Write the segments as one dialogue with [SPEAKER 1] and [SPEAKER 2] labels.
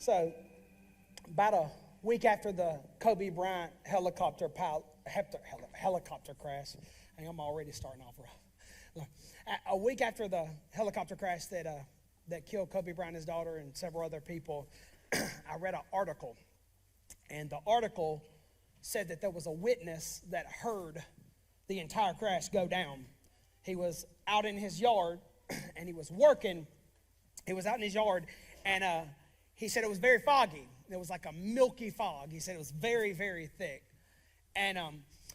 [SPEAKER 1] So, about a week after the Kobe Bryant helicopter crash, I think I'm already starting off rough. A week after the helicopter crash that killed Kobe Bryant, his daughter, and several other people, I read an article, and the article said that there was a witness that heard the entire crash go down. He was out in his yard, and he was working. He was out in his yard, and he said it was very foggy. It was like a milky fog. He said it was very, very thick. And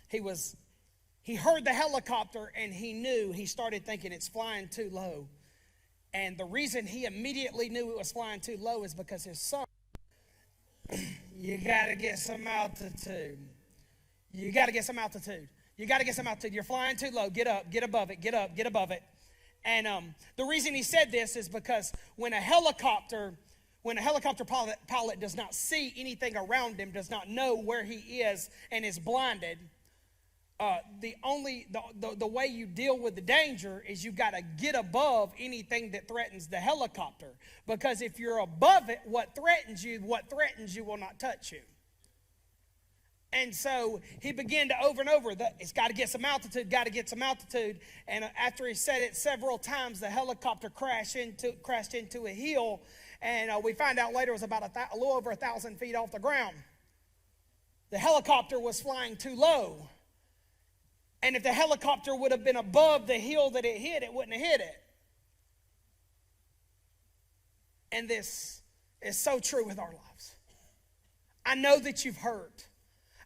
[SPEAKER 1] he heard the helicopter, and he started thinking it's flying too low. And the reason he immediately knew it was flying too low is because his son, you got to get some altitude. You got to get some altitude. You got to get some altitude. You're flying too low. Get up, get above it, get up, get above it. And the reason he said this is because when a helicopter pilot does not see anything around him, does not know where he is, and is blinded, the way you deal with the danger is you've got to get above anything that threatens the helicopter. Because if you're above it, what threatens you will not touch you. And so he began to over and over, it's got to get some altitude, got to get some altitude. And after he said it several times, the helicopter crashed into a hill. And we find out later it was about a little over 1,000 feet off the ground. The helicopter was flying too low. And if the helicopter would have been above the hill that it hit, it wouldn't have hit it. And this is so true with our lives. I know that you've hurt.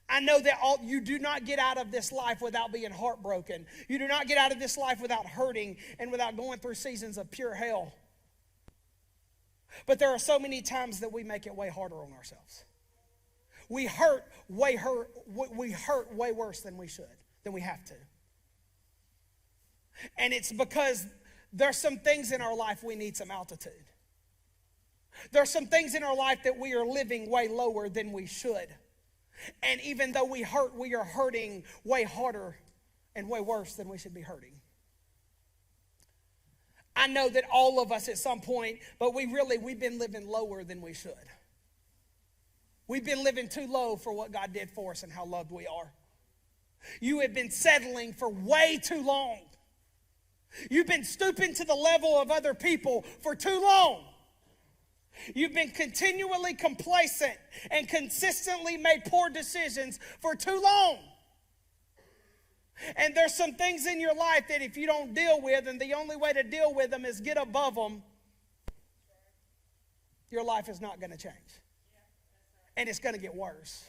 [SPEAKER 1] I know that you do not get out of this life without being heartbroken. You do not get out of this life without hurting and without going through seasons of pure hell. But there are so many times that we make it way harder on ourselves. We hurt way worse than we should, than we have to. And it's because there's some things in our life we need some altitude. There's some things in our life that we are living way lower than we should. And even though we are hurting way harder and way worse than we should be hurting. I know that all of us at some point, but we've been living lower than we should. We've been living too low for what God did for us and how loved we are. You have been settling for way too long. You've been stooping to the level of other people for too long. You've been continually complacent and consistently made poor decisions for too long. And there's some things in your life that if you don't deal with, and the only way to deal with them is get above them, your life is not going to change. And it's going to get worse.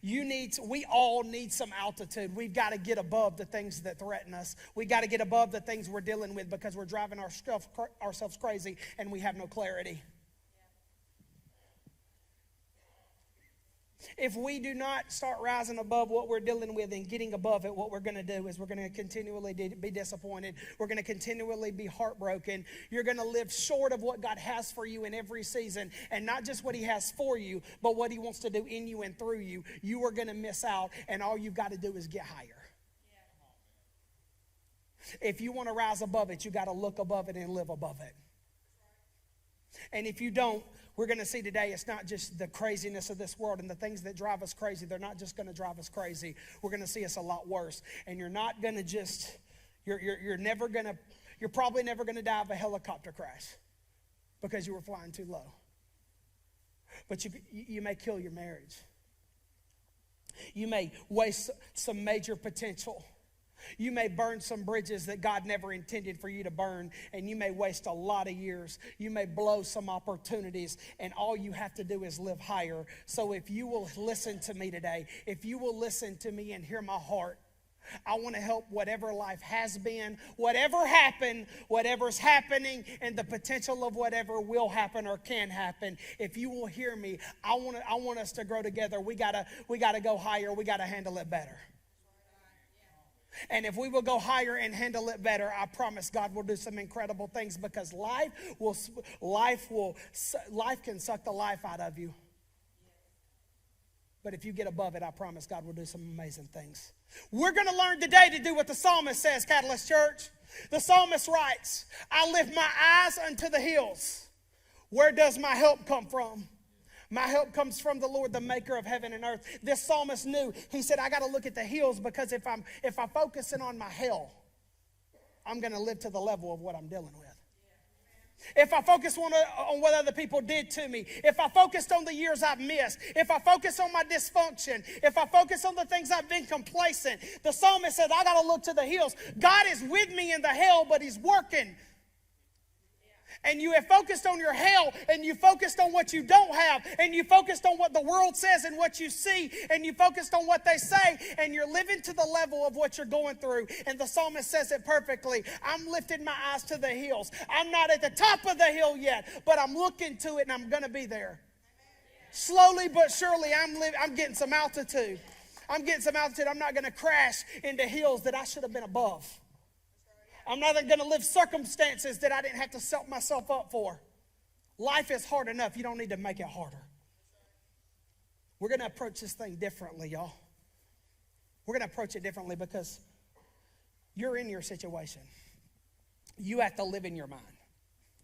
[SPEAKER 1] We all need some altitude. We've got to get above the things that threaten us. We've got to get above the things we're dealing with because we're driving ourselves crazy and we have no clarity. If we do not start rising above what we're dealing with and getting above it, what we're going to do is we're going to continually be disappointed. We're going to continually be heartbroken. You're going to live short of what God has for you in every season. And not just what he has for you, but what he wants to do in you and through you. You are going to miss out, and all you've got to do is get higher. If you want to rise above it, you got to look above it and live above it. And if you don't, we're going to see today it's not just the craziness of this world and the things that drive us crazy. They're not just going to drive us crazy. We're going to see it's a lot worse. And you're not going to just, you're probably never going to die of a helicopter crash because you were flying too low. But you may kill your marriage. You may waste some major potential. You may burn some bridges that God never intended for you to burn, and you may waste a lot of years. You may blow some opportunities, and all you have to do is live higher. So if you will listen to me today, if you will listen to me and hear my heart, I want to help whatever life has been, whatever happened, whatever's happening, and the potential of whatever will happen or can happen. If you will hear me, I want us to grow together. We gotta go higher. We gotta handle it better. And if we will go higher and handle it better, I promise God will do some incredible things, because life can suck the life out of you. But if you get above it, I promise God will do some amazing things. We're going to learn today to do what the psalmist says, Catalyst Church. The psalmist writes, I lift my eyes unto the hills. Where does my help come from? My help comes from the Lord, the maker of heaven and earth. This psalmist knew. He said, I got to look at the hills, because if I'm focusing on my hell, I'm going to live to the level of what I'm dealing with. If I focus on what other people did to me, if I focused on the years I've missed, if I focus on my dysfunction, if I focus on the things I've been complacent, the psalmist said, I got to look to the hills. God is with me in the hell, but he's working. And you have focused on your hell, and you focused on what you don't have, and you focused on what the world says and what you see, and you focused on what they say, and you're living to the level of what you're going through. And the psalmist says it perfectly. I'm lifting my eyes to the hills. I'm not at the top of the hill yet, but I'm looking to it, and I'm going to be there. Slowly but surely, I'm getting some altitude. I'm getting some altitude. I'm not going to crash into hills that I should have been above. I'm not going to live circumstances that I didn't have to set myself up for. Life is hard enough. You don't need to make it harder. We're going to approach this thing differently, y'all. We're going to approach it differently because you're in your situation. You have to live in your mind.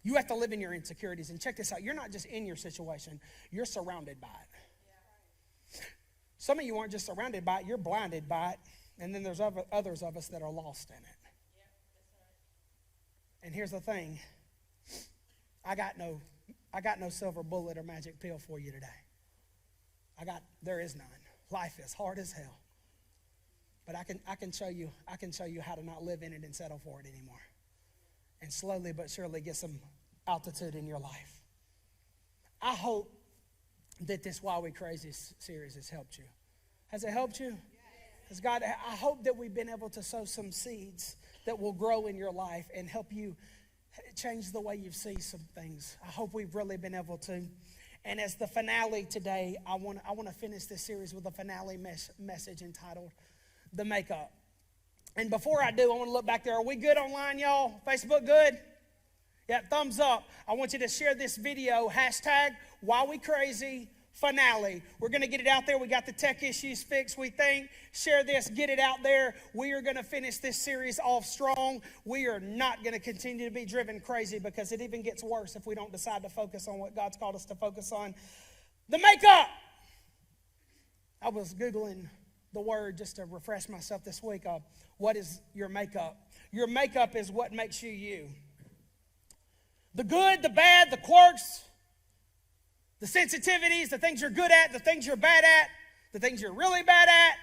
[SPEAKER 1] You have to live in your insecurities. And check this out. You're not just in your situation. You're surrounded by it. Some of you aren't just surrounded by it. You're blinded by it. And then there's others of us that are lost in it. And here's the thing. I got no silver bullet or magic pill for you today. There is none. Life is hard as hell. But I can show you how to not live in it and settle for it anymore. And slowly but surely get some altitude in your life. I hope that this Why We Crazy series has helped you. Has it helped you? Has God, I hope that we've been able to sow some seeds that will grow in your life and help you change the way you see some things. I hope we've really been able to. And as the finale today, I want to finish this series with a finale message entitled The Makeup. And before I do, I want to look back there. Are we good online, y'all? Facebook good? Yeah, thumbs up. I want you to share this video, #WhyWeCrazy finale. We're going to get it out there. We got the tech issues fixed, we think. Share this, get it out there. We are going to finish this series off strong. We are not going to continue to be driven crazy, because it even gets worse if we don't decide to focus on what God's called us to focus on. The makeup. I was Googling the word just to refresh myself this week. What is your makeup? Your makeup is what makes you you. The good, the bad, the quirks, the sensitivities, the things you're good at, the things you're bad at, the things you're really bad at,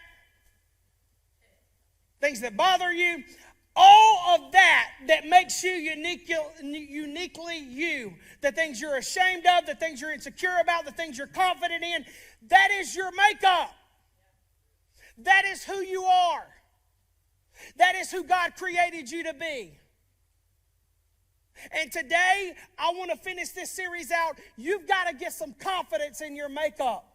[SPEAKER 1] things that bother you, all of that makes you uniquely you, the things you're ashamed of, the things you're insecure about, the things you're confident in, that is your makeup. That is who you are. That is who God created you to be. And today, I want to finish this series out. You've got to get some confidence in your makeup.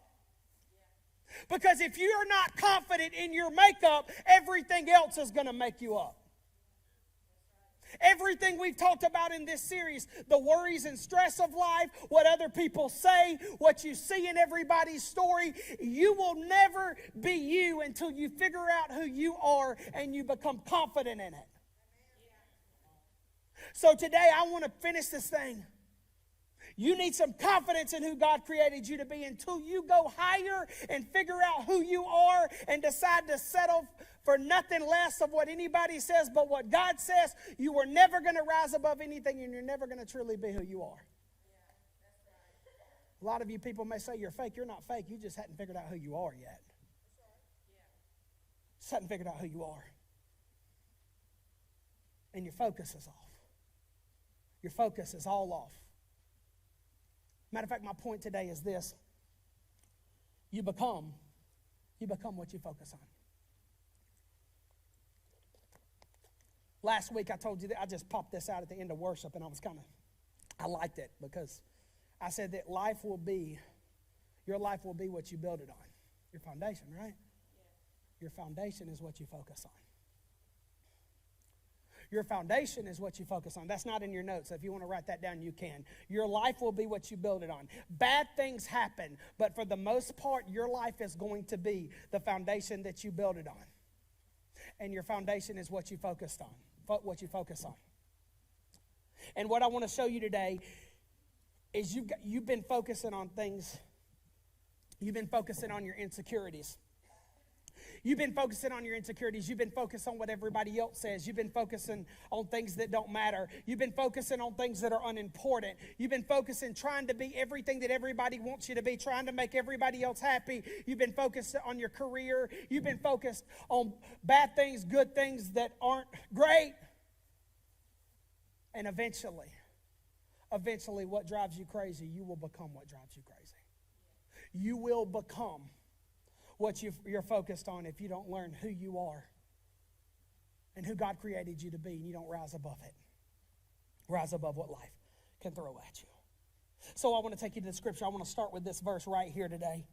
[SPEAKER 1] Because if you're not confident in your makeup, everything else is going to make you up. Everything we've talked about in this series, the worries and stress of life, what other people say, what you see in everybody's story, you will never be you until you figure out who you are and you become confident in it. So today I want to finish this thing. You need some confidence in who God created you to be until you go higher and figure out who you are and decide to settle for nothing less of what anybody says but what God says. You are never going to rise above anything, and you're never going to truly be who you are. A lot of you people may say you're fake. You're not fake. You just hadn't figured out who you are yet. Just hadn't figured out who you are. And your focus is off. Your focus is all off. Matter of fact, my point today is this. You become what you focus on. Last week I told you that I just popped this out at the end of worship, and I liked it because I said that your life will be what you build it on. Your foundation, right? Your foundation is what you focus on. Your foundation is what you focus on. That's not in your notes. So if you want to write that down, you can. Your life will be what you build it on. Bad things happen, but for the most part, your life is going to be the foundation that you build it on. And your foundation is what you focus on. And what I want to show you today is you've been focusing on things. You've been focusing on your insecurities. You've been focusing on your insecurities. You've been focused on what everybody else says. You've been focusing on things that don't matter. You've been focusing on things that are unimportant. You've been focusing, trying to be everything that everybody wants you to be, trying to make everybody else happy. You've been focused on your career. You've been focused on bad things, good things that aren't great. And eventually, what drives you crazy, you will become what drives you crazy. You will become what you're focused on if you don't learn who you are and who God created you to be, and you don't rise above it. Rise above what life can throw at you. So I want to take you to the scripture. I want to start with this verse right here today,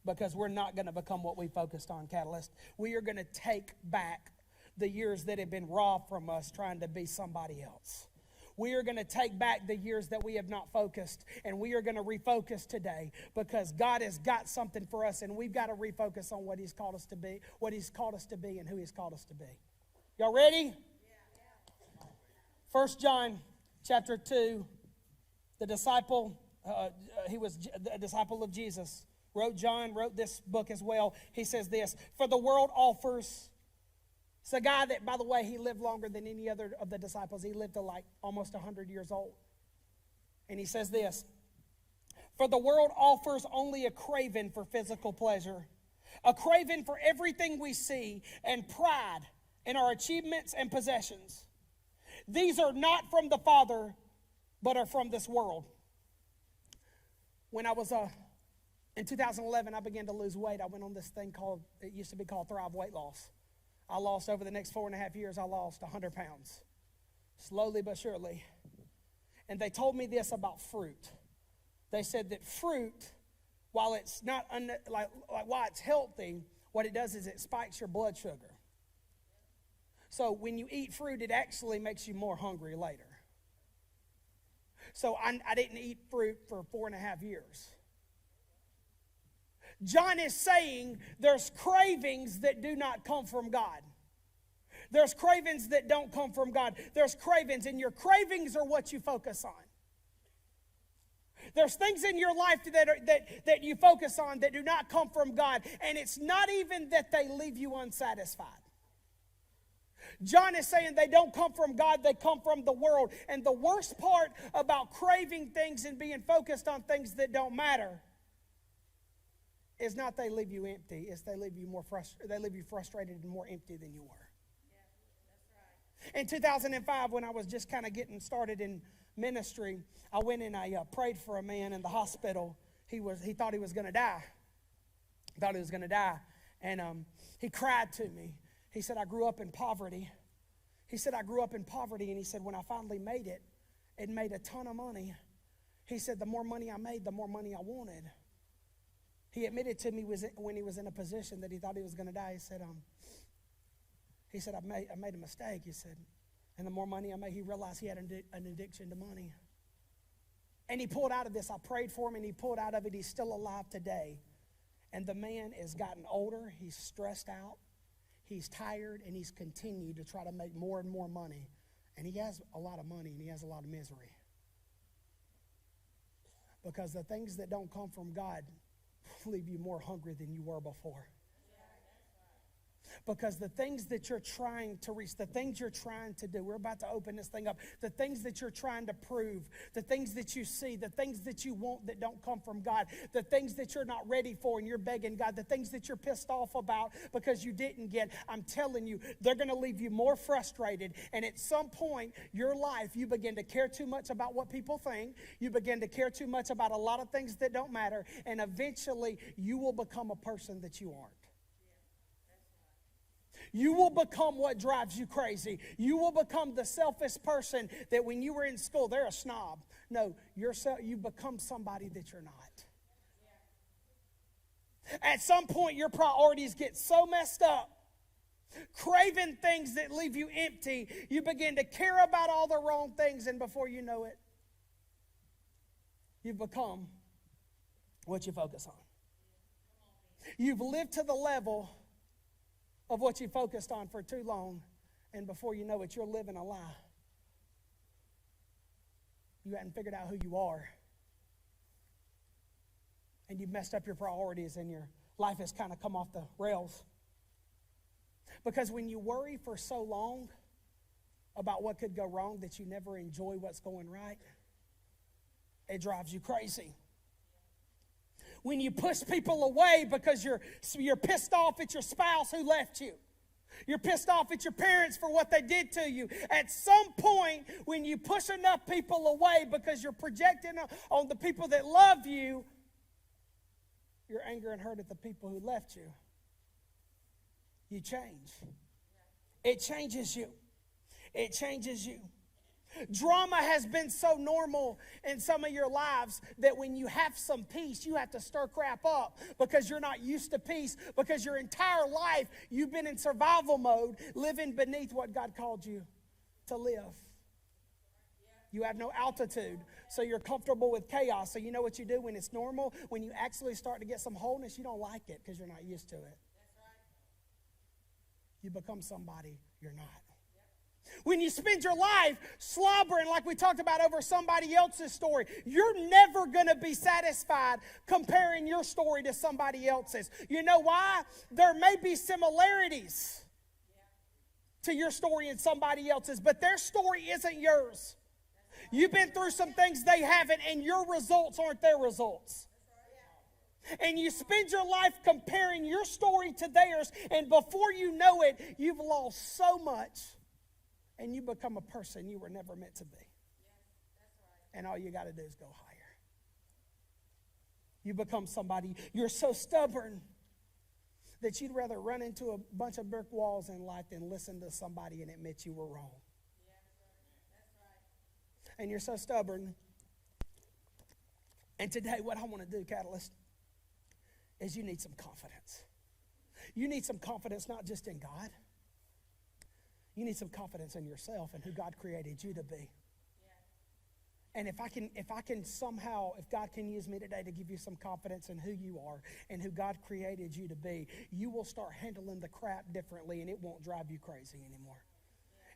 [SPEAKER 1] because we're not going to become what we focused on, Catalyst. We are going to take back the years that have been robbed from us trying to be somebody else. We are going to take back the years that we have not focused, and we are going to refocus today, because God has got something for us, and we've got to refocus on what He's called us to be, and who He's called us to be. Y'all ready? 1 John chapter 2, the disciple, he was a disciple of Jesus, John wrote this book as well. He says this, for the world offers... It's a guy that, by the way, he lived longer than any other of the disciples. He lived to like almost 100 years old. And he says this, for the world offers only a craving for physical pleasure, a craving for everything we see, and pride in our achievements and possessions. These are not from the Father, but are from this world. When I was in 2011, I began to lose weight. I went on this thing it used to be called Thrive Weight Loss. I lost, over the next 4.5 years, I lost 100 pounds. Slowly but surely. And they told me this about fruit. They said that fruit, while it's not, while it's healthy, what it does is it spikes your blood sugar. So when you eat fruit, it actually makes you more hungry later. So I didn't eat fruit for 4.5 years. John is saying there's cravings that do not come from God. There's cravings that don't come from God. There's cravings, and your cravings are what you focus on. There's things in your life that you focus on that do not come from God, and it's not even that they leave you unsatisfied. John is saying they don't come from God, they come from the world. And the worst part about craving things and being focused on things that don't matter is not they leave you empty, it's they leave you frustrated and more empty than you were. Yeah, that's right. In 2005, when I was just kind of getting started in ministry, I went and I prayed for a man in the hospital. He thought he was going to die. And he cried to me. He said, I grew up in poverty. And he said, when I finally made it, it made a ton of money. He said, the more money I made, the more money I wanted. He admitted to me when he was in a position that he thought he was going to die. He said, I made a mistake. He said, and the more money I made, he realized he had an addiction to money. And he pulled out of this. I prayed for him, and he pulled out of it. He's still alive today. And the man has gotten older. He's stressed out. He's tired, and he's continued to try to make more and more money. And he has a lot of money, and he has a lot of misery. Because the things that don't come from God leave you more hungry than you were before. Because the things that you're trying to reach, the things you're trying to do, we're about to open this thing up, the things that you're trying to prove, the things that you see, the things that you want that don't come from God, the things that you're not ready for and you're begging God, the things that you're pissed off about because you didn't get, I'm telling you, they're going to leave you more frustrated. And at some point, your life, you begin to care too much about what people think. You begin to care too much about a lot of things that don't matter. And eventually, you will become a person that you aren't. You will become what drives you crazy. You will become the selfish person that when you were in school, they're a snob. No, you become somebody that you're not. At some point, your priorities get so messed up, craving things that leave you empty, you begin to care about all the wrong things, and before you know it, you've become what you focus on. You've lived to the level of what you focused on for too long, and before you know it, you're living a lie. You hadn't figured out who you are. and you've messed up your priorities and your life has kind of come off the rails. Because when you worry for so long about what could go wrong that you never enjoy what's going right, it drives you crazy. When you push people away because you're pissed off at your spouse who left you. You're pissed off at your parents for what they did to you. At some point, when you push enough people away because you're projecting on the people that love you, your anger and hurt at the people who left you, you change. It changes you. It changes you. Drama has been so normal in some of your lives that when you have some peace, you have to stir crap up because you're not used to peace, because your entire life you've been in survival mode, living beneath what God called you to live. You have no altitude, so you're comfortable with chaos. So you know what you do when it's normal? When you actually start to get some wholeness, you don't like it because you're not used to it. You become somebody you're not. When you spend your life slobbering, like we talked about, over somebody else's story, you're never going to be satisfied comparing your story to somebody else's. You know why? There may be similarities to your story and somebody else's, but their story isn't yours. You've been through some things they haven't, and your results aren't their results. And you spend your life comparing your story to theirs, and before you know it, you've lost so much. And you become a person you were never meant to be. And all you got to do is go higher. You become somebody, you're so stubborn that you'd rather run into a bunch of brick walls in life than listen to somebody and admit you were wrong. And you're so stubborn. And today what I want to do, Catalyst, is you need some confidence. You need some confidence not just in God. You need some confidence in yourself and who God created you to be. And if God can use me today to give you some confidence in who you are and who God created you to be, you will start handling the crap differently and it won't drive you crazy anymore.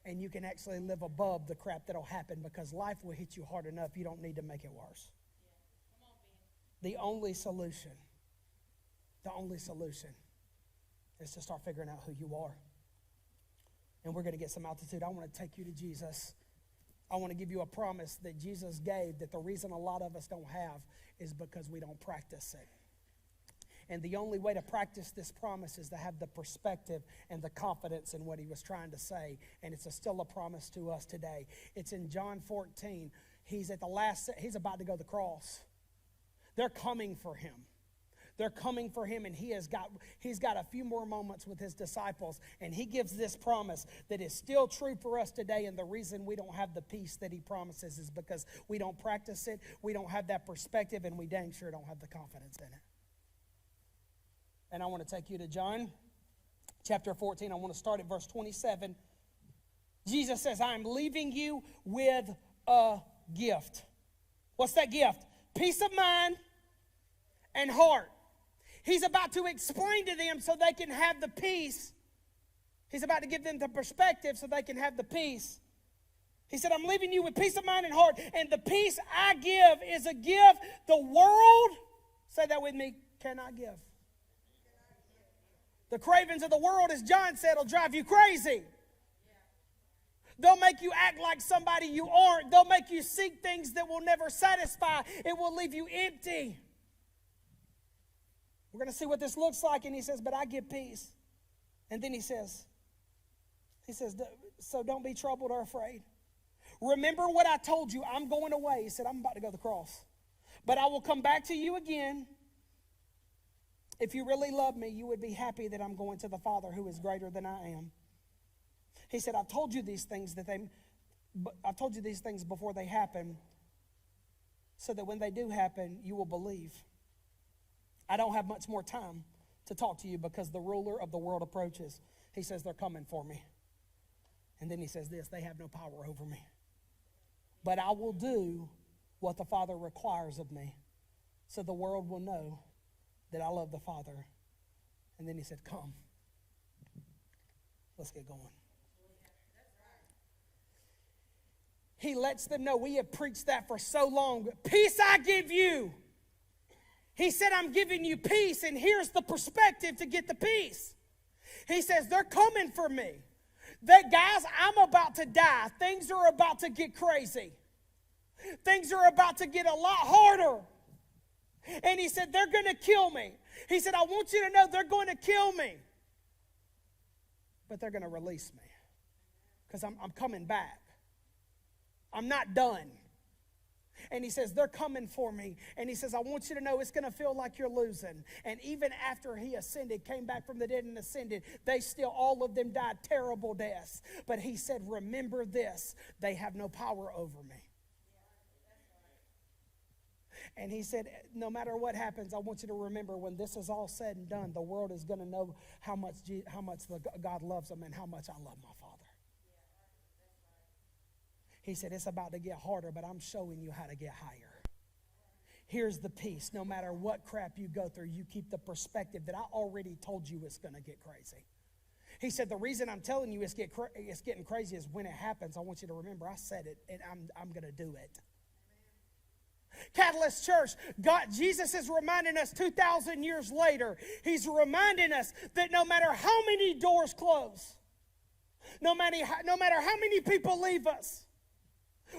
[SPEAKER 1] And you can actually live above the crap that'll happen because life will hit you hard enough. You don't need to make it worse. The only solution is to start figuring out who you are. And we're going to get some altitude. I want to take you to Jesus. I want to give you a promise that Jesus gave that the reason a lot of us don't have is because we don't practice it. And the only way to practice this promise is to have the perspective and the confidence in what he was trying to say. And it's still a promise to us today. It's in John 14. He's about to go to the cross. They're coming for him. They're coming for him, and he's got a few more moments with his disciples, and he gives this promise that is still true for us today, and the reason we don't have the peace that he promises is because we don't practice it, we don't have that perspective, and we dang sure don't have the confidence in it. And I want to take you to John chapter 14. I want to start at verse 27. Jesus says, I am leaving you with a gift. What's that gift? Peace of mind and heart. He's about to explain to them so they can have the peace. He's about to give them the perspective so they can have the peace. He said, I'm leaving you with peace of mind and heart. And the peace I give is a gift the world, say that with me, cannot give. The cravings of the world, as John said, will drive you crazy. They'll make you act like somebody you aren't. They'll make you seek things that will never satisfy. It will leave you empty. We're going to see what this looks like. And he says, but I give peace. And then he says, so don't be troubled or afraid. Remember what I told you. I'm going away. He said, I'm about to go to the cross. But I will come back to you again. If you really love me, you would be happy that I'm going to the Father who is greater than I am. He said, I've told you these things before they happen, so that when they do happen, you will believe. I don't have much more time to talk to you because the ruler of the world approaches. He says, they're coming for me. And then he says this, they have no power over me. But I will do what the Father requires of me, so the world will know that I love the Father. And then he said, come. Let's get going. He lets them know, we have preached that for so long. Peace I give you. He said, I'm giving you peace, and here's the perspective to get the peace. He says, they're coming for me. Guys, I'm about to die. Things are about to get crazy. Things are about to get a lot harder. And he said, they're going to kill me. He said, I want you to know they're going to kill me. But they're going to release me. Because I'm coming back. I'm not done. And he says, they're coming for me. And he says, I want you to know it's going to feel like you're losing. And even after he ascended, came back from the dead and ascended, they still, all of them died terrible deaths. But he said, remember this, they have no power over me. And he said, no matter what happens, I want you to remember when this is all said and done, the world is going to know how much God loves them and how much I love my Father. He said, it's about to get harder, but I'm showing you how to get higher. Here's the peace. No matter what crap you go through, you keep the perspective that I already told you it's going to get crazy. He said, the reason I'm telling you it's getting crazy is when it happens, I want you to remember I said it, and I'm going to do it. Catalyst Church, Jesus is reminding us 2,000 years later, he's reminding us that no matter how many doors close, no matter how many people leave us,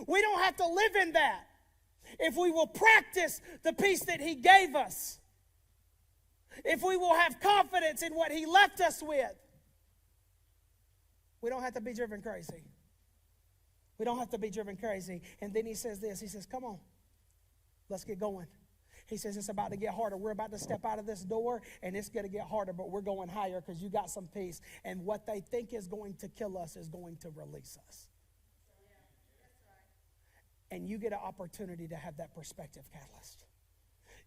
[SPEAKER 1] we don't have to live in that if we will practice the peace that he gave us. If we will have confidence in what he left us with, we don't have to be driven crazy. We don't have to be driven crazy. And then he says this, he says, come on, let's get going. He says it's about to get harder. We're about to step out of this door, and it's going to get harder, but we're going higher because you got some peace. And what they think is going to kill us is going to release us. And you get an opportunity to have that perspective, Catalyst.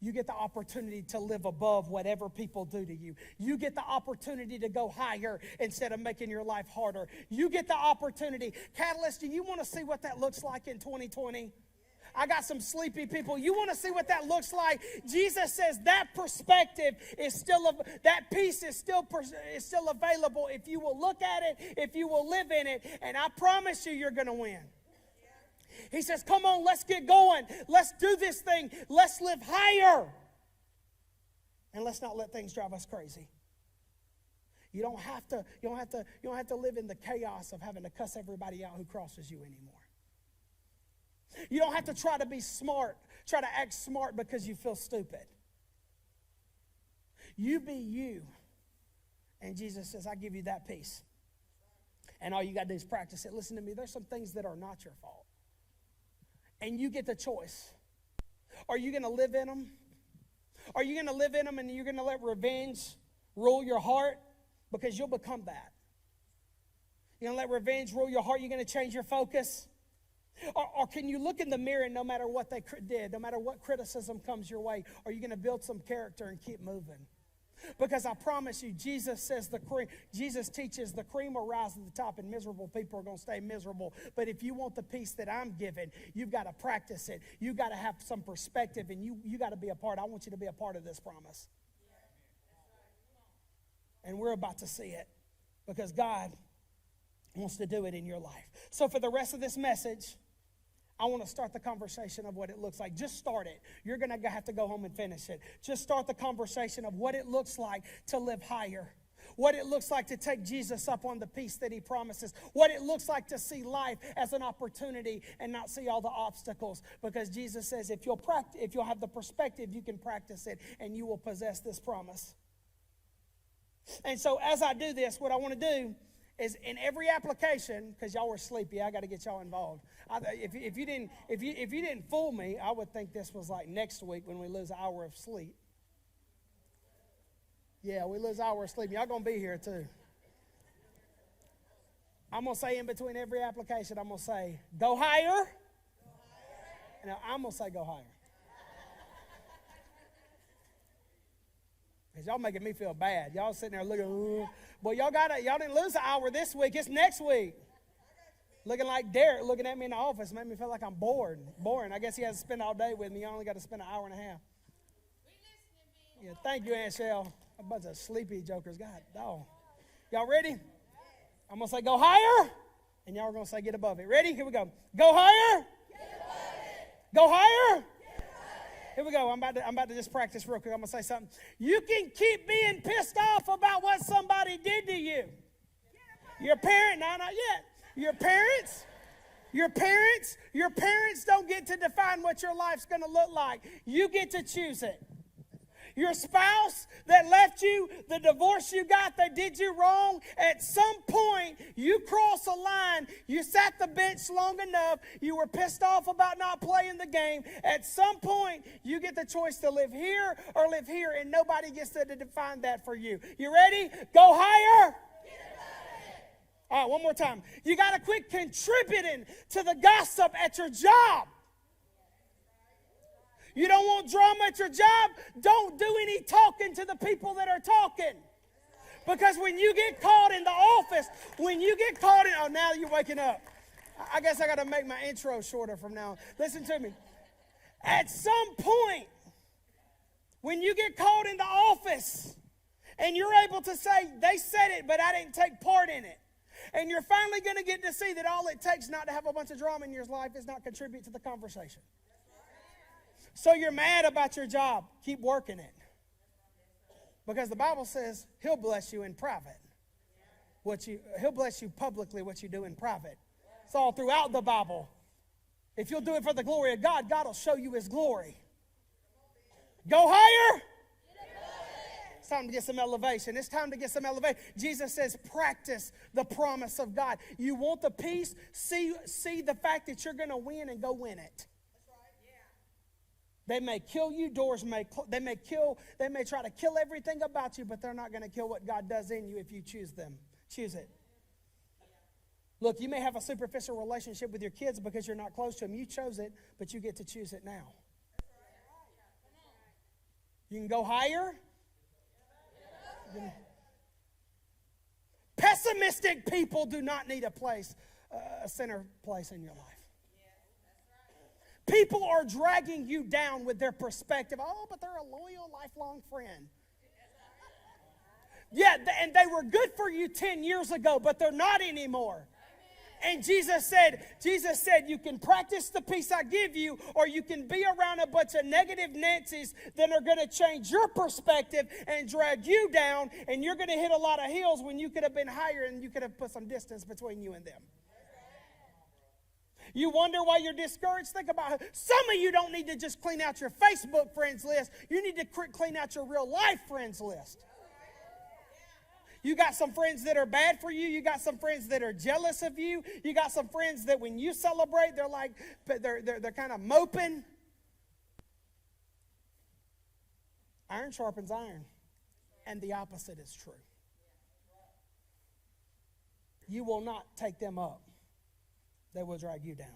[SPEAKER 1] You get the opportunity to live above whatever people do to you. You get the opportunity to go higher instead of making your life harder. You get the opportunity. Catalyst, do you want to see what that looks like in 2020? I got some sleepy people. You want to see what that looks like? Jesus says that perspective is still, that peace is still available if you will look at it, if you will live in it, and I promise you, you're going to win. He says, come on, let's get going. Let's do this thing. Let's live higher. And let's not let things drive us crazy. You don't have to live in the chaos of having to cuss everybody out who crosses you anymore. You don't have to try to be smart, try to act smart because you feel stupid. You be you. And Jesus says, I give you that peace. And all you got to do is practice it. Listen to me, there's some things that are not your fault. And you get the choice. Are you going to live in them? Are you going to live in them and you're going to let revenge rule your heart? Because you'll become that. You're going to let revenge rule your heart? You're going to change your focus? Or can you look in the mirror and no matter what they did, no matter what criticism comes your way, are you going to build some character and keep moving? Because I promise you, Jesus teaches the cream will rise to the top and miserable people are going to stay miserable. But if you want the peace that I'm giving, you've got to practice it. You've got to have some perspective, and you got to be a part. I want you to be a part of this promise. And we're about to see it because God wants to do it in your life. So for the rest of this message, I want to start the conversation of what it looks like. Just start it. You're going to have to go home and finish it. Just start the conversation of what it looks like to live higher. What it looks like to take Jesus up on the peace that he promises. What it looks like to see life as an opportunity and not see all the obstacles. Because Jesus says if you'll have the perspective, you can practice it and you will possess this promise. And so as I do this, what I want to do is in every application, because y'all were sleepy, I got to get y'all involved. If you didn't fool me, I would think this was like next week when we lose an hour of sleep. Yeah, we lose an hour of sleep. Y'all going to be here too. I'm going to say in between every application, I'm going to say, go higher. And I'm going to say, go higher. Because y'all making me feel bad. Y'all sitting there looking, boy, y'all didn't lose an hour this week. It's next week. Looking like Derek looking at me in the office made me feel like I'm bored. Boring. I guess he has to spend all day with me. You only got to spend an hour and a half. Yeah, thank you, Aunt Shell. A bunch of sleepy jokers. God, dog. Y'all ready? I'm going to say go higher, and y'all are going to say get above it. Ready? Here we go. Go higher. Get above it. Go higher. Get above it. Here we go. I'm about to just practice real quick. I'm going to say something. You can keep being pissed off about what somebody did to you. Your parent, no, not yet. Your parents don't get to define what your life's going to look like. You get to choose it. Your spouse that left you, the divorce you got that did you wrong, at some point you cross a line. You sat the bench long enough. You were pissed off about not playing the game. At some point you get the choice to live here or live here, and nobody gets to define that for you. You ready? Go higher. All right, one more time. You got to quit contributing to the gossip at your job. You don't want drama at your job? Don't do any talking to the people that are talking. Because when you get caught in the office, oh, now you're waking up. I guess I got to make my intro shorter from now on. Listen to me. At some point, when you get caught in the office and you're able to say, they said it, but I didn't take part in it. And you're finally going to get to see that all it takes not to have a bunch of drama in your life is not contribute to the conversation. So you're mad about your job. Keep working it. Because the Bible says he'll bless you in private. He'll bless you publicly what you do in private. It's all throughout the Bible. If you'll do it for the glory of God, God will show you his glory. Go higher. It's time to get some elevation. It's time to get some elevation. Jesus says, practice the promise of God. You want the peace? See the fact that you're going to win and go win it. They may kill you. They may try to kill everything about you, but they're not going to kill what God does in you if you choose them. Choose it. Look, you may have a superficial relationship with your kids because you're not close to them. You chose it, but you get to choose it now. You can go higher. Pessimistic people do not need a center place in your life. People are dragging you down with their perspective. Oh, but they're a loyal, lifelong friend. Yeah, and they were good for you 10 years ago, but they're not anymore. And Jesus said, you can practice the peace I give you, or you can be around a bunch of negative Nancy's that are going to change your perspective and drag you down, and you're going to hit a lot of hills when you could have been higher and you could have put some distance between you and them. You wonder why you're discouraged? Think about it. Some of you don't need to just clean out your Facebook friends list. You need to clean out your real life friends list. You got some friends that are bad for you. You got some friends that are jealous of you. You got some friends that when you celebrate, they're kind of moping. Iron sharpens iron. And the opposite is true. You will not take them up. They will drag you down.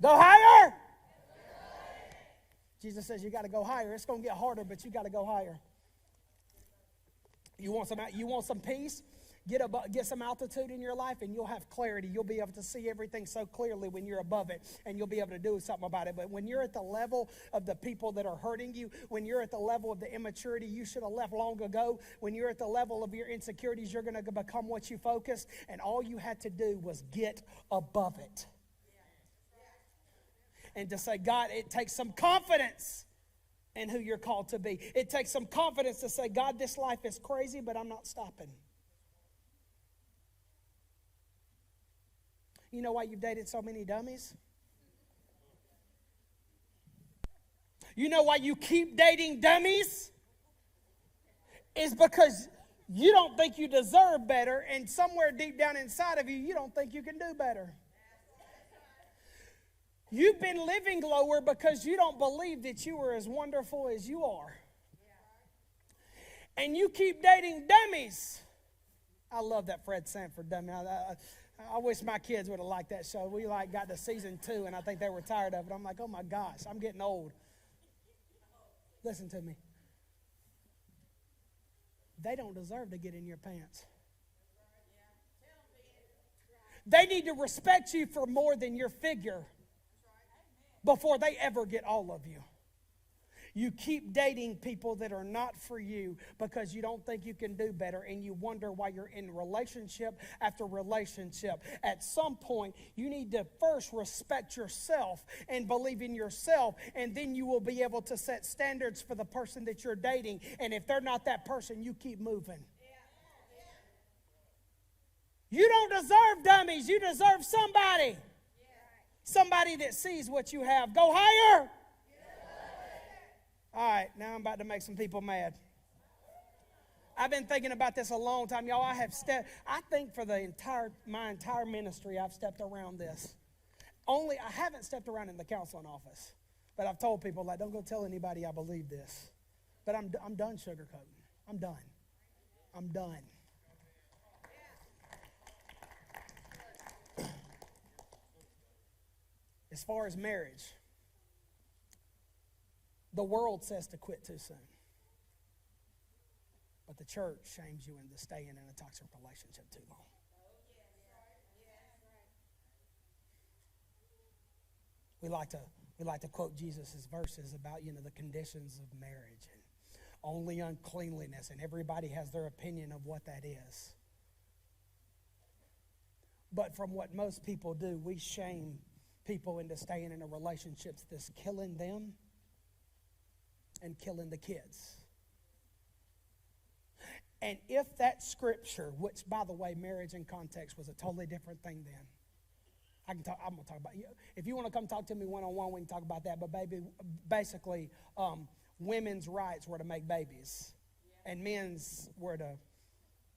[SPEAKER 1] Go higher. Jesus says you got to go higher. It's going to get harder, but you got to go higher. You want some peace? Get some altitude in your life, and you'll have clarity. You'll be able to see everything so clearly when you're above it, and you'll be able to do something about it. But when you're at the level of the people that are hurting you, when you're at the level of the immaturity you should have left long ago, when you're at the level of your insecurities, you're going to become what you focus, and all you had to do was get above it. And to say, God, it takes some confidence in who you're called to be. It takes some confidence to say, God, this life is crazy, but I'm not stopping. You know why you've dated so many dummies? You know why you keep dating dummies? It's because you don't think you deserve better, and somewhere deep down inside of you, you don't think you can do better. You've been living lower because you don't believe that you are as wonderful as you are. And you keep dating dummies. I love that Fred Sanford dummy. I wish my kids would have liked that show. We got to season 2, and I think they were tired of it. I'm like, oh my gosh, I'm getting old. Listen to me. They don't deserve to get in your pants. They need to respect you for more than your figure before they ever get all of you. You keep dating people that are not for you because you don't think you can do better, and you wonder why you're in relationship after relationship. At some point, you need to first respect yourself and believe in yourself, and then you will be able to set standards for the person that you're dating. And if they're not that person, you keep moving. You don't deserve dummies. You deserve somebody. Somebody that sees what you have. Go higher. All right, now I'm about to make some people mad. I've been thinking about this a long time, y'all. I think for my entire ministry, I've stepped around this. I haven't stepped around in the counseling office, but I've told people, like, don't go tell anybody I believe this. But I'm done sugarcoating. I'm done. I'm done. As far as marriage, the world says to quit too soon. But the church shames you into staying in a toxic relationship too long. We like to quote Jesus' verses about, the conditions of marriage and only uncleanliness, and everybody has their opinion of what that is. But from what most people do, we shame people into staying in a relationship that's killing them and killing the kids. And if that scripture, which, by the way, marriage in context was a totally different thing then. I'm going to talk about you. If you want to come talk to me one-on-one, we can talk about that. But basically, women's rights were to make babies, and men's were to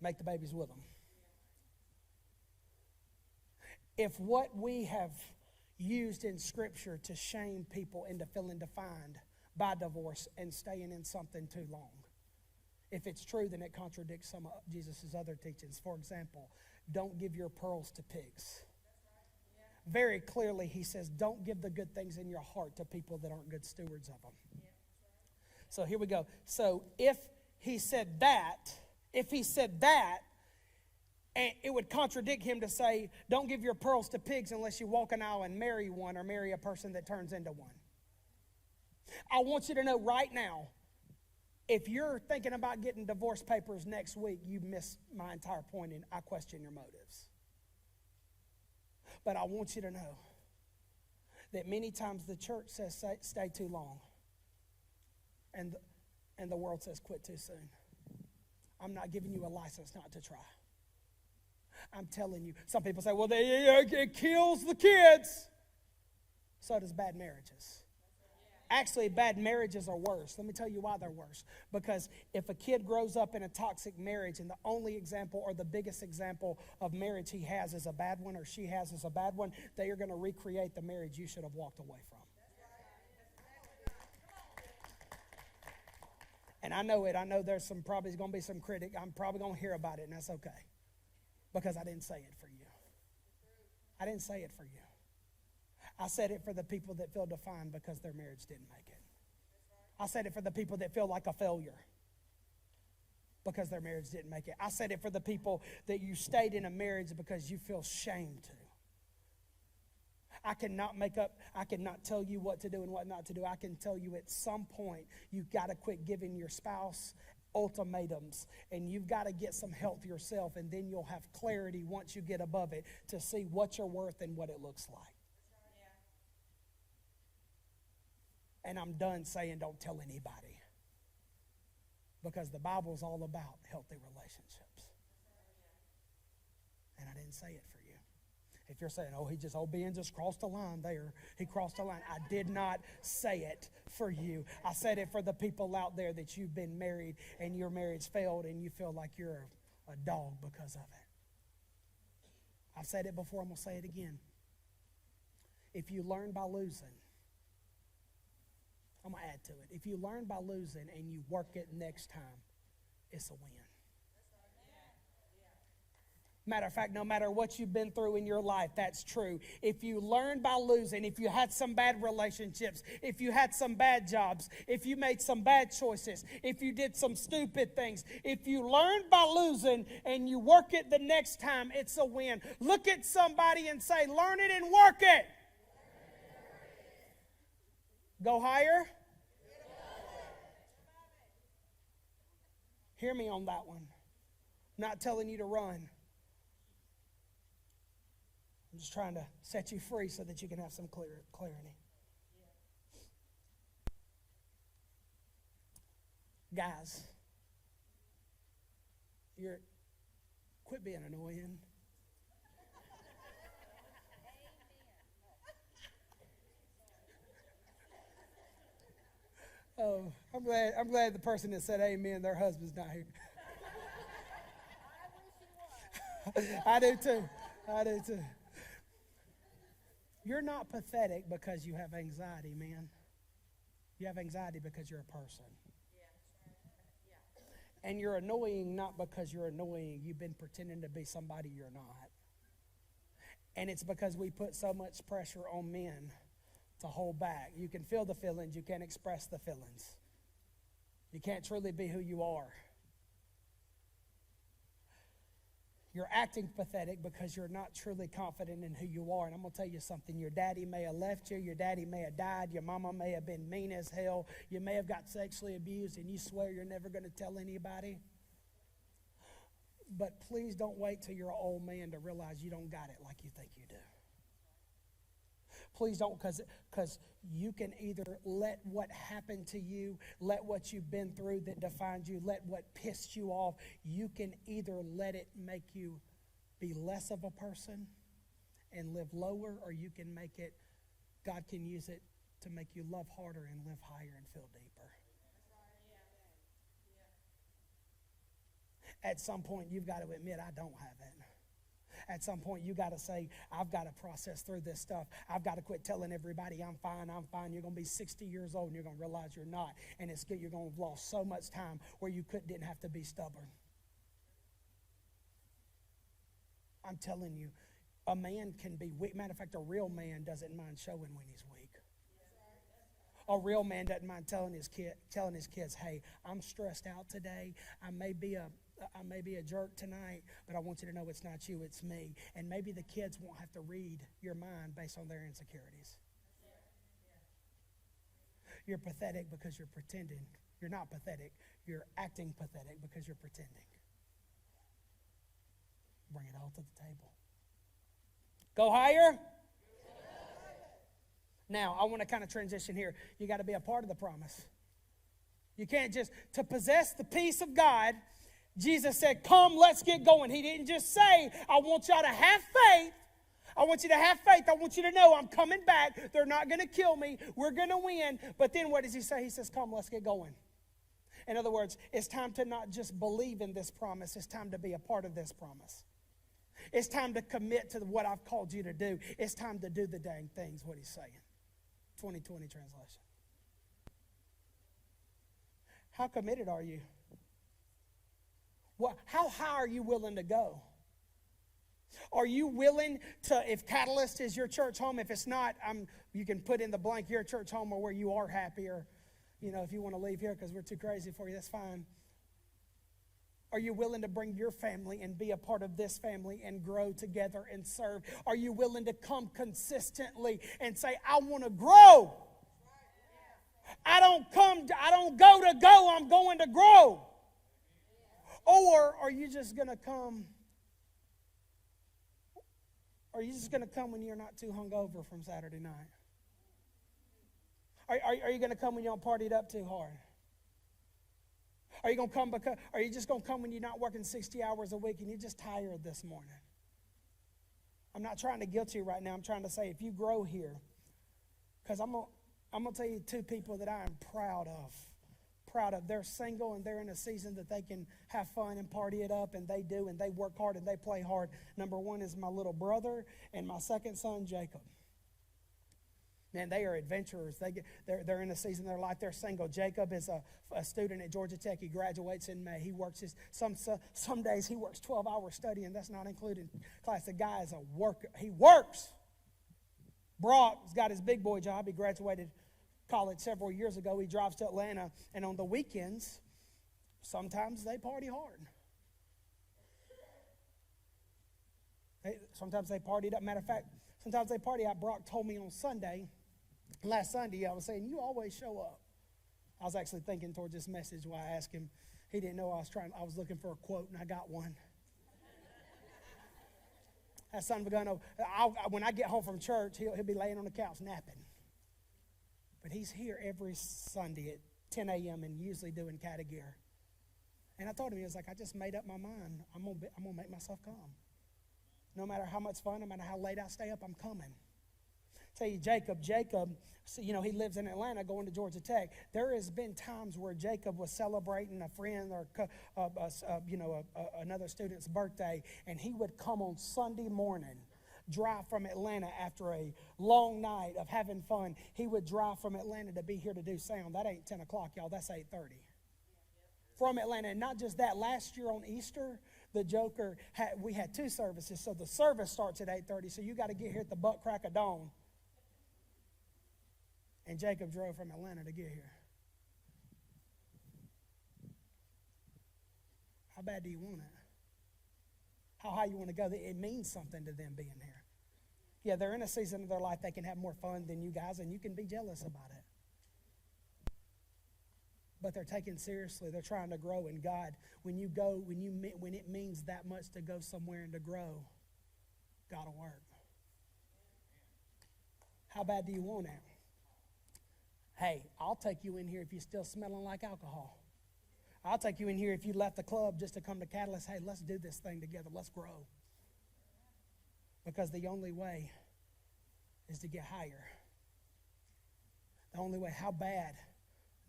[SPEAKER 1] make the babies with them. If what we have used in Scripture to shame people into feeling defined by divorce and staying in something too long, if it's true, then it contradicts some of Jesus' other teachings. For example, don't give your pearls to pigs. Very clearly, he says, don't give the good things in your heart to people that aren't good stewards of them. So here we go. So if he said that, and it would contradict him to say, don't give your pearls to pigs unless you walk an aisle and marry one or marry a person that turns into one. I want you to know right now, if you're thinking about getting divorce papers next week, you missed my entire point, and I question your motives. But I want you to know that many times the church says stay too long, and the world says quit too soon. I'm not giving you a license not to try. I'm telling you. Some people say, well, it kills the kids. So does bad marriages. Actually, bad marriages are worse. Let me tell you why they're worse. Because if a kid grows up in a toxic marriage and the only example or the biggest example of marriage he has is a bad one, or she has is a bad one, they are going to recreate the marriage you should have walked away from. And I know it. I know there's probably going to be some critic. I'm probably going to hear about it, and that's okay. Because I didn't say it for you. I didn't say it for you. I said it for the people that feel defined because their marriage didn't make it. I said it for the people that feel like a failure because their marriage didn't make it. I said it for the people that you stayed in a marriage because you feel shame to. I cannot tell you what to do and what not to do. I can tell you at some point you've got to quit giving your spouse ultimatums, and you've got to get some help yourself, and then you'll have clarity once you get above it to see what you're worth and what it looks like. And I'm done saying don't tell anybody, because the Bible's all about healthy relationships. And I didn't say it for you. If you're saying, Ben just crossed the line there. He crossed the line. I did not say it for you. I said it for the people out there that you've been married and your marriage failed and you feel like you're a dog because of it. I've said it before. I'm going to say it again. If you learn by losing, I'm going to add to it. If you learn by losing and you work it next time, it's a win. Matter of fact, no matter what you've been through in your life, that's true. If you learn by losing, if you had some bad relationships, if you had some bad jobs, if you made some bad choices, if you did some stupid things, if you learned by losing and you work it the next time, it's a win. Look at somebody and say, learn it and work it. Go higher. Hear me on that one. I'm not telling you to run. I'm just trying to set you free so that you can have some clarity. Guys, quit being annoying. Oh, I'm glad the person that said amen, their husband's not here. I do too. You're not pathetic because you have anxiety, man. You have anxiety because you're a person. And you're annoying not because you're annoying. You've been pretending to be somebody you're not. And it's because we put so much pressure on men to hold back. You can feel the feelings. You can't express the feelings. You can't truly be who you are. You're acting pathetic because you're not truly confident in who you are. And I'm going to tell you something. Your daddy may have left you. Your daddy may have died. Your mama may have been mean as hell. You may have got sexually abused and you swear you're never going to tell anybody. But please don't wait till you're an old man to realize you don't got it like you think you do. Please don't, because you can either let what happened to you, let what you've been through that defined you, let what pissed you off, you can either let it make you be less of a person and live lower, or you can make it, God can use it to make you love harder and live higher and feel deeper. At some point, you've got to admit, I don't have it. At some point, you got to say, I've got to process through this stuff. I've got to quit telling everybody I'm fine. You're going to be 60 years old and you're going to realize you're not. And it's good. You're going to have lost so much time where you didn't have to be stubborn. I'm telling you, a man can be weak. Matter of fact, a real man doesn't mind showing when he's weak. A real man doesn't mind telling his kids, hey, I'm stressed out today. I may be a jerk tonight, but I want you to know it's not you, it's me. And maybe the kids won't have to read your mind based on their insecurities. You're pathetic because you're pretending. You're not pathetic. You're acting pathetic because you're pretending. Bring it all to the table. Go higher. Now, I want to kind of transition here. You got to be a part of the promise. You can't just, to possess the peace of God, Jesus said, come, let's get going. He didn't just say, I want y'all to have faith. I want you to have faith. I want you to know I'm coming back. They're not going to kill me. We're going to win. But then what does he say? He says, come, let's get going. In other words, it's time to not just believe in this promise. It's time to be a part of this promise. It's time to commit to what I've called you to do. It's time to do the dang things, what he's saying. 2020 translation. How committed are you? How high are you willing to go? Are you willing to, if Catalyst is your church home, if it's not, you can put in the blank your church home or where you are happy, or, if you want to leave here because we're too crazy for you, that's fine. Are you willing to bring your family and be a part of this family and grow together and serve? Are you willing to come consistently and say, I want to grow? I don't go to go, I'm going to grow. Or are you just going to come? Are you just going to come when you're not too hungover from Saturday night? Are you going to come when you don't partied up too hard? Are you just going to come when you're not working 60 hours a week and you're just tired this morning? I'm not trying to guilt you right now. I'm trying to say if you grow here, because I'm going to tell you two people that I am proud of. They're single and they're in a season that they can have fun and party it up, and they do, and they work hard and they play hard. Number one is my little brother and my second son, Jacob. Man, they are adventurers. They're in a season of their life. They're single. Jacob is a student at Georgia Tech. He graduates in May. He works some days he works 12 hours studying. That's not including class. The guy is a worker. He works. Brock's got his big boy job. He graduated college several years ago. He drives to Atlanta, and on the weekends, sometimes they party hard. Sometimes they partied up. Matter of fact, sometimes they party out. Brock told me on last Sunday, I was saying, you always show up. I was actually thinking towards this message while I asked him, He didn't know I was looking for a quote, and I got one. That son of a gun, when I get home from church, he'll be laying on the couch napping. But he's here every Sunday at 10 a.m. and usually doing category. And I told him, he was like, I just made up my mind. I'm gonna make myself come. No matter how much fun, no matter how late I stay up, I'm coming. Tell you, Jacob, so, he lives in Atlanta going to Georgia Tech. There has been times where Jacob was celebrating a friend or another student's birthday, and he would come on Sunday morning, drive from Atlanta after a long night of having fun. He would drive from Atlanta to be here to do sound. That ain't 10 o'clock, y'all. That's 8:30. From Atlanta. And not just that, last year on Easter, the Joker, we had 2 services. So the service starts at 8:30, so you got to get here at the butt crack of dawn. And Jacob drove from Atlanta to get here. How bad do you want it? How high you want to go? It means something to them being here. Yeah, they're in a season of their life they can have more fun than you guys, and you can be jealous about it. But they're taken seriously. They're trying to grow in God. When it means that much to go somewhere and to grow, God will work. How bad do you want it? Hey, I'll take you in here if you're still smelling like alcohol. I'll take you in here if you left the club just to come to Catalyst. Hey, let's do this thing together. Let's grow. Because the only way is to get higher. The only way. How bad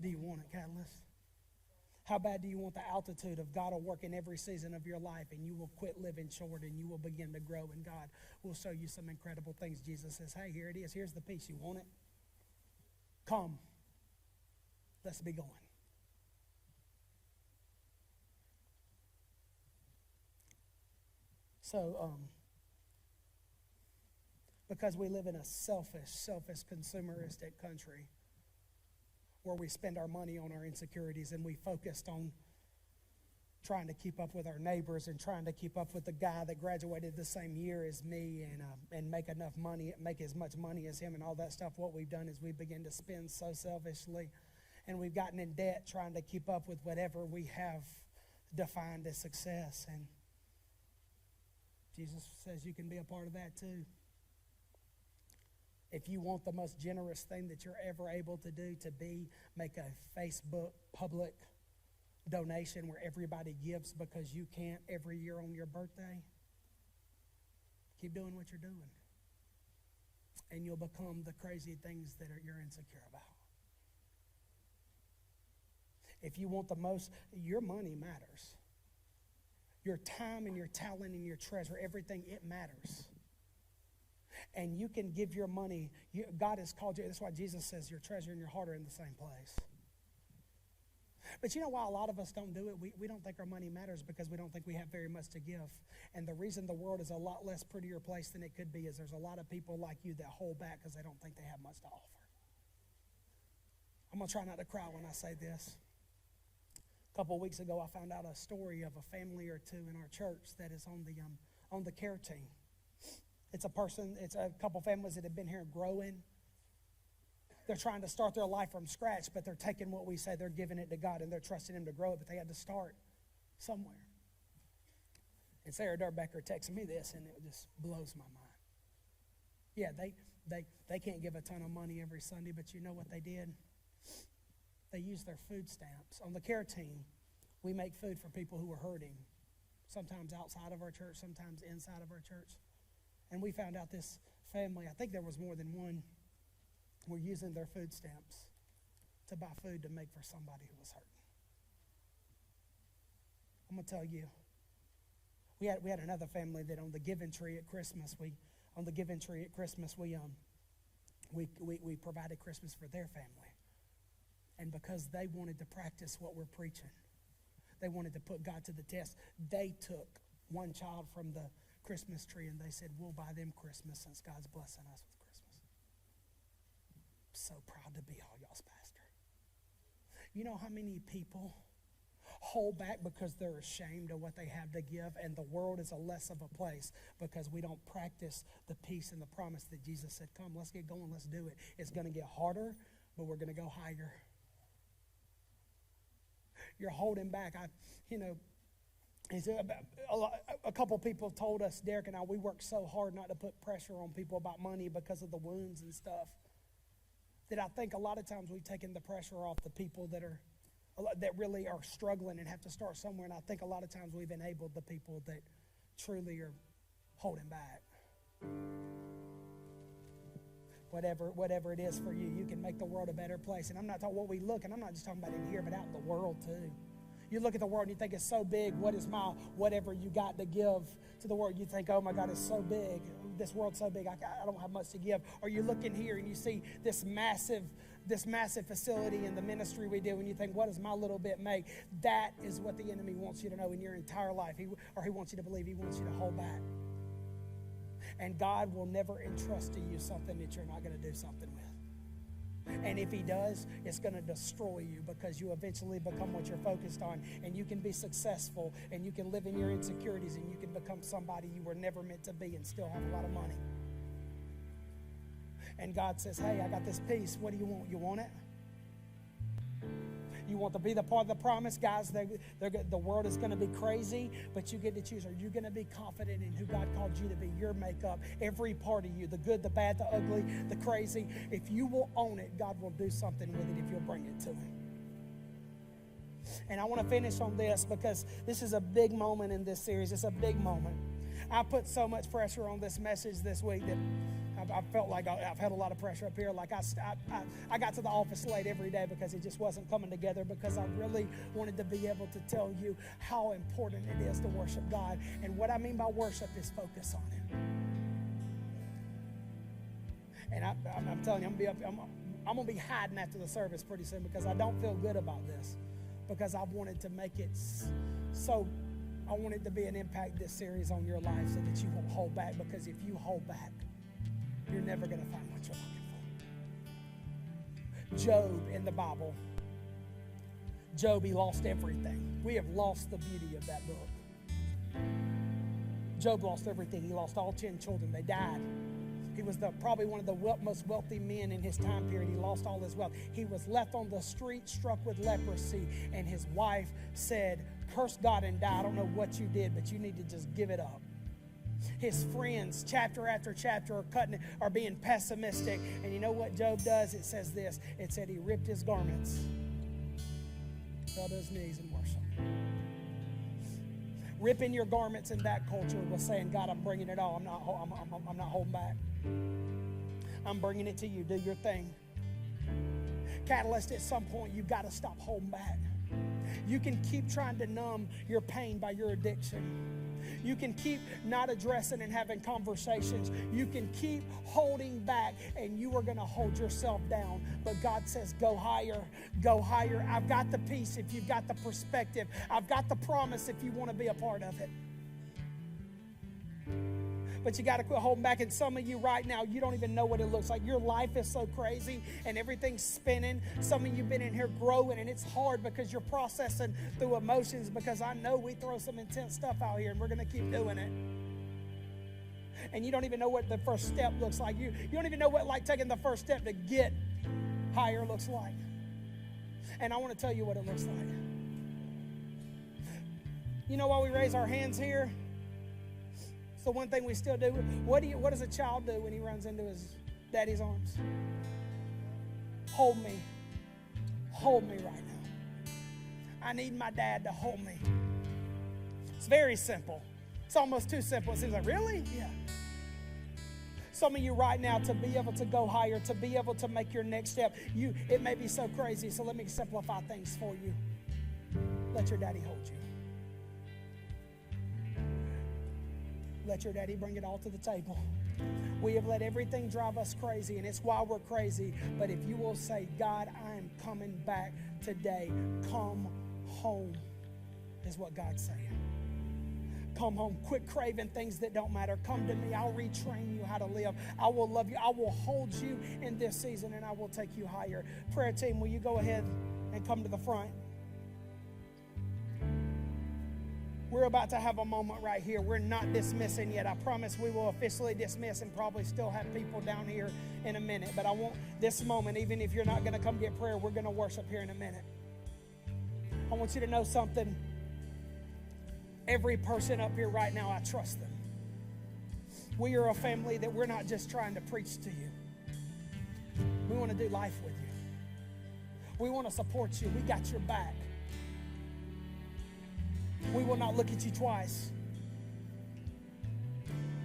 [SPEAKER 1] do you want it, Catalyst? How bad do you want the altitude of God will work in every season of your life, and you will quit living short and you will begin to grow, and God will show you some incredible things. Jesus says, hey, here it is. Here's the piece. You want it? Come. Let's be going. So, because we live in a selfish, consumeristic country where we spend our money on our insecurities, and we focused on trying to keep up with our neighbors and trying to keep up with the guy that graduated the same year as me and make enough money, make as much money as him and all that stuff. What we've done is we begin to spend so selfishly, and we've gotten in debt trying to keep up with whatever we have defined as success. And Jesus says you can be a part of that too. If you want the most generous thing that you're ever able to do to be, make a Facebook public donation where everybody gives because you can't every year on your birthday. Keep doing what you're doing. And you'll become the crazy things that you're insecure about. If you want the most, your money matters. Your time and your talent and your treasure, everything, it matters. And you can give your money. God has called you. That's why Jesus says your treasure and your heart are in the same place. But you know why a lot of us don't do it? We don't think our money matters because we don't think we have very much to give. And the reason the world is a lot less prettier place than it could be is there's a lot of people like you that hold back because they don't think they have much to offer. I'm going to try not to cry when I say this. A couple of weeks ago, I found out a story of a family or two in our church that is on the care team. It's a couple families that have been here growing. They're trying to start their life from scratch, but they're taking what we say, they're giving it to God, and they're trusting Him to grow it, but they had to start somewhere. And Sarah Durbecker texted me this, and it just blows my mind. Yeah, they can't give a ton of money every Sunday, but you know what they did? They used their food stamps. On the care team, we make food for people who are hurting, sometimes outside of our church, sometimes inside of our church. And we found out this family, I think there was more than one, were using their food stamps to buy food to make for somebody who was hurting. I'm going to tell you, we had another family that on the giving tree at Christmas, we provided Christmas for their family. And because they wanted to practice what we're preaching, they wanted to put God to the test, they took one child from the Christmas tree and they said, we'll buy them Christmas since God's blessing us with Christmas. I'm so proud to be all y'all's pastor. You know how many people hold back because they're ashamed of what they have to give, and the world is a less of a place because we don't practice the peace and the promise that Jesus said, come, let's get going, let's do it. It's going to get harder, but we're going to go higher. you're holding back. A couple people told us, Derek and I, we work so hard not to put pressure on people about money because of the wounds and stuff, that I think a lot of times we've taken the pressure off the people that really are struggling and have to start somewhere. And I think a lot of times we've enabled the people that truly are holding back. Whatever it is for you, you can make the world a better place. And I'm not talking what we look, and I'm not just talking about in here, but out in the world too. You look at the world and you think it's so big. What is my whatever you got to give to the world? You think, oh my God, it's so big. This world's so big, I don't have much to give. Or you look in here and you see this massive facility in the ministry we do, and you think, what does my little bit make? That is what the enemy wants you to know in your entire life. He wants you to believe. He wants you to hold back. And God will never entrust to you something that you're not going to do something with. And if he does, it's going to destroy you, because you eventually become what you're focused on, and you can be successful, and you can live in your insecurities, and you can become somebody you were never meant to be and still have a lot of money. And God says, hey, I got this peace. What do you want? You want it? You want to be the part of the promise? Guys, the world is going to be crazy, but you get to choose. Are you going to be confident in who God called you to be? Your makeup, every part of you, the good, the bad, the ugly, the crazy. If you will own it, God will do something with it if you'll bring it to him. And I want to finish on this, because this is a big moment in this series. It's a big moment. I put so much pressure on this message this week that I felt like I've had a lot of pressure up here. Like I got to the office late every day because it just wasn't coming together, because I really wanted to be able to tell you how important it is to worship God. And what I mean by worship is focus on him. And I'm telling you, I'm going to be hiding after the service pretty soon, because I don't feel good about this, because I wanted to make it so... I want it to be an impact, this series, on your life, so that you won't hold back, because if you hold back, you're never going to find what you're looking for. Job in the Bible, Job, he lost everything. We have lost the beauty of that book. Job lost everything. He lost all 10 children. They died. He was probably one of the most wealthy men in his time period. He lost all his wealth. He was left on the street, struck with leprosy, and his wife said, curse God and die. I don't know what you did, but you need to just give it up. His friends, chapter after chapter, are being pessimistic. And you know what Job does? It says this. It said he ripped his garments, fell to his knees, and worshiped. Ripping your garments in that culture was saying, God, I'm bringing it all. I'm not holding back. I'm bringing it to you. Do your thing. Catalyst, at some point, you've got to stop holding back. You can keep trying to numb your pain by your addiction. You can keep not addressing and having conversations. You can keep holding back, and you are going to hold yourself down. But God says, go higher, go higher. I've got the peace if you've got the perspective. I've got the promise if you want to be a part of it. But you got to quit holding back. And some of you right now, you don't even know what it looks like. Your life is so crazy and everything's spinning. Some of you have been in here growing, and it's hard because you're processing through emotions, because I know we throw some intense stuff out here, and we're going to keep doing it. And you don't even know what the first step looks like. You don't even know what taking the first step to get higher looks like. And I want to tell you what it looks like. You know why we raise our hands here? The one thing we still do. What does a child do when he runs into his daddy's arms? Hold me. Hold me right now. I need my dad to hold me. It's very simple. It's almost too simple. It seems like, really? Yeah. Some of you right now, to be able to go higher, to be able to make your next step, it may be so crazy, so let me simplify things for you. Let your daddy hold you. Let your daddy bring it all to the table. We have let everything drive us crazy, and it's why we're crazy. But if you will say, God, I am coming back today. Come home, is what God's saying. Come home. Quit craving things that don't matter. Come to me. I'll retrain you how to live. I will love you. I will hold you in this season, and I will take you higher. Prayer team, will you go ahead and come to the front? We're about to have a moment right here. We're not dismissing yet. I promise we will officially dismiss and probably still have people down here in a minute. But I want this moment, even if you're not going to come get prayer, we're going to worship here in a minute. I want you to know something. Every person up here right now, I trust them. We are a family that we're not just trying to preach to you. We want to do life with you. We want to support you. We got your back. We will not look at you twice.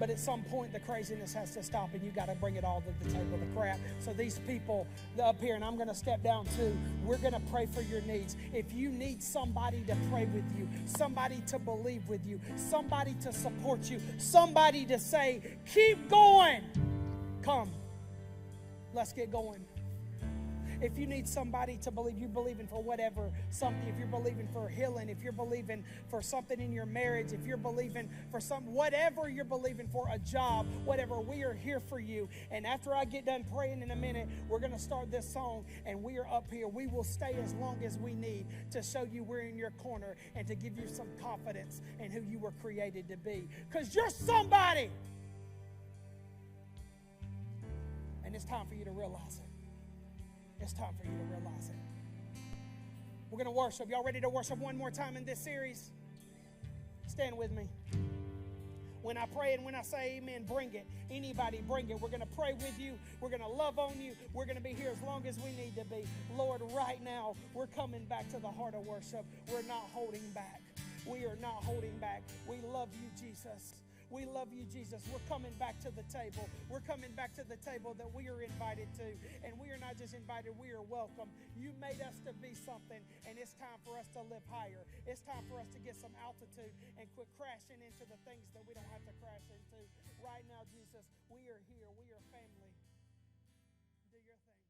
[SPEAKER 1] But at some point, the craziness has to stop, and you got to bring it all to the table, the crap. So these people up here, and I'm going to step down too, we're going to pray for your needs. If you need somebody to pray with you, somebody to believe with you, somebody to support you, somebody to say, keep going, come. Let's get going. If you need somebody to believe, you're believing for whatever, something, if you're believing for healing, if you're believing for something in your marriage, if you're believing for whatever you're believing for, a job, whatever, we are here for you. And after I get done praying in a minute, we're going to start this song, and we are up here. We will stay as long as we need to show you we're in your corner and to give you some confidence in who you were created to be. Because you're somebody. And it's time for you to realize it. It's time for you to realize it. We're going to worship. Y'all ready to worship one more time in this series? Stand with me. When I pray and when I say amen, bring it. Anybody, bring it. We're going to pray with you. We're going to love on you. We're going to be here as long as we need to be. Lord, right now, we're coming back to the heart of worship. We're not holding back. We are not holding back. We love you, Jesus. We love you, Jesus. We're coming back to the table. We're coming back to the table that we are invited to. And we are not just invited, we are welcome. You made us to be something, and it's time for us to live higher. It's time for us to get some altitude and quit crashing into the things that we don't have to crash into. Right now, Jesus, we are here. We are family. Do your thing.